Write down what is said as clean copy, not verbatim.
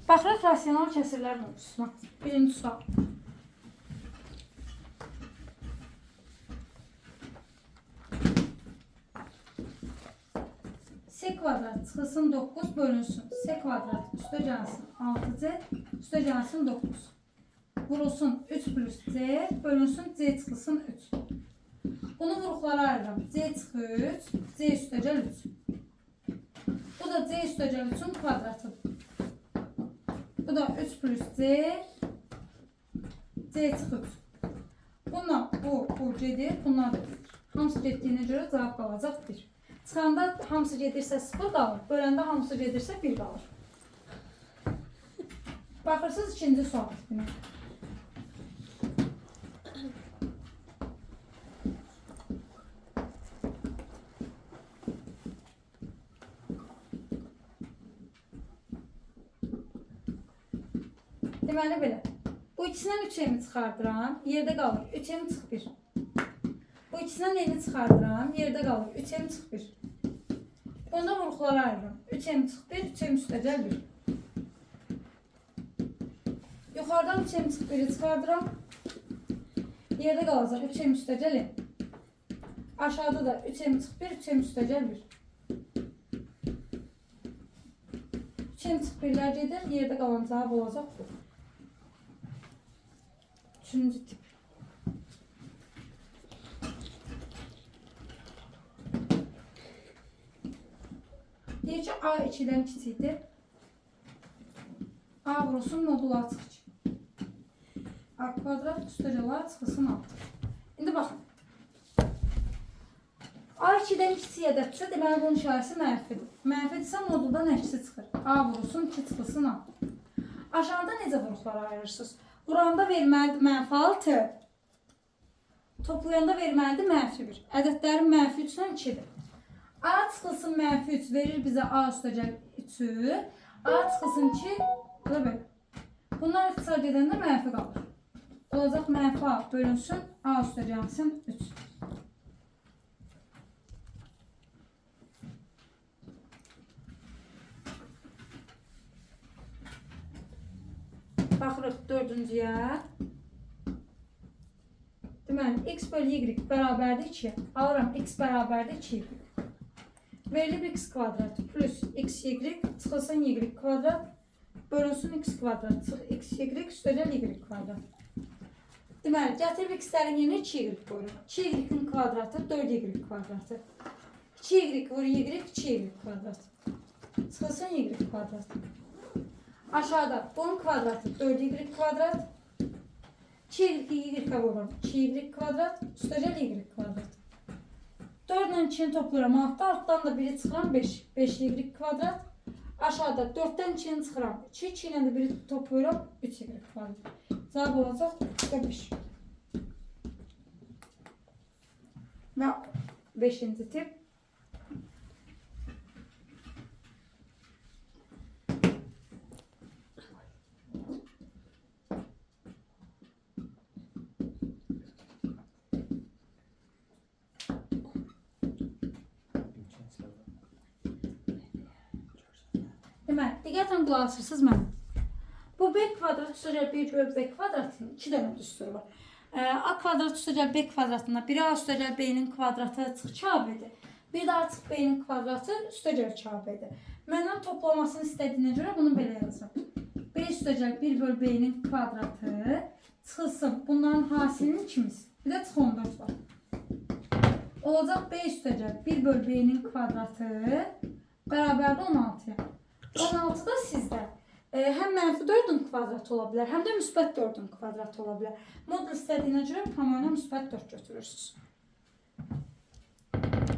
Baxırıq rasional kəsirlər mövzusuna. Birinci sual. S kvadrat çıxılsın 9 bölünsün. S kvadrat üstə gəlsin 6C, üstə gəlsin 9. Vurulsun 3 plus C, bölünsün C çıxılsın 3. Bunu vuruqlara ayırıram. C çıxı 3, C üstə gəl 3. Bu da C üstə gəl 3'ün kvadratıdır. Bu da 3 plus C, C çıxı 3. Bununla bu gedir, bunlar da gedir. Hamısı getdiyinə görə cavab qalacaq 1. Çıxanda hamısı gedirsə 0 qalır, böləndə hamısı gedirsə 1 qalır. Baxırsınız ikinci sual. Deməli belə. Bu ikisindən 3'mi çıxardıram, yerdə qalır. 3'mi çıx 1. Bu ikisindən neyini çıxardıram, yerdə qalır. 3'mi çıx 1. Bunda vuruqlara ayırıram. 3'mi çıx 1, 3'mi üstə gəl 1. Yuxarıdan 3'mi çıx 1'i çıxardıram. Yerdə qalacaq. 3'mi üstə gəl. Aşağıda da 3'mi çıx 1, 3'mi üstə gəl 1. 3'mi çıx 1'lər gedir. Yerdə qalan cavab olacaq bu. Üçüncü tip. Deyir ki, A 2'dən kiçikdir. A vurulsun modul A çıxıcı. A kvadrat üstə gəl A çıxılsın 6. İndi baxın. A 2'dən kiçik ədəddirsə, deməli bunun işarəsi mənfidir. Mənfidirsə moduldan əksi çıxır. A vurulsun 2 çıxılsın 6. Aşağıda necə vuruqlara ayırırsınız? Vuranda verməlidir mənfi 6. Toplayanda verməlidir mənfi 1. Ədədlərin mənfi 3'dən 2'dir. A çıxılsın mənfi 3 verir bizə A üstə gəl 3'ü. A çıxılsın 2, bu da belə. Bunlar iqtisad gedəndə mənfi qalır. Olacaq mənfi A bölünsün A üstə gəlsin 3. Baxırıq dördüncüyə. Deməli, x bölü y bərabərdir 2. Alıram x bərabərdir 2y. Verilib x kvadrat plus xy çıxılsın y kvadrat bölünsün x kvadrat çıx xy üstə gəl y kvadrat. Deməli, gətirib x-lərin yerinə 2y qoyuruq. 2y-in kvadratı 4y kvadratı. 2y vur y 2y kvadrat. Çıxılsın y kvadrat. Aşağıda bunun kvadratı 4y kvadrat. 2y vururum 2y kvadrat üstə gəl y kvadrat. 4 ile 2'ni topluyorum 6, alttan da 1'i çıxıram 5. 5y kvadrat. Aşağıda 4'ten 2'ni çıxıram 2, 2 ile de 1'i topluyorum 3y kvadrat. Cevap olacaq 5. Ve 5. tip. Deməli, diqqətlə qulaq asırsınız mənə. Bu b kvadrat üstə gəl 1 bölü b kvadratının 2 dənə düsturu var. A kvadrat üstə gəl b kvadratına 1 A üstə gəl b-nin kvadratı çıx kabedir. Bir daha çıx b-nin kvadratı üstə gəl kabedir. Məndən toplamasını istədiyinə görə bunu belə yazıram. B üstə gəl 1 bölü b-nin kvadratı çıxılsın. Bunların hasilinin ikimiz. Bir də çıx 14 var. Olacaq b üstə gəl 1 bölü b-nin kvadratı bərabərdə 16'ya. 16 da sizdə həm mənfi 4'ün kvadratı ola bilər, həm də müsbət 4'ün kvadratı ola bilər. Modul istədiyinə görə tamamilə müsbət 4 götürürsünüz.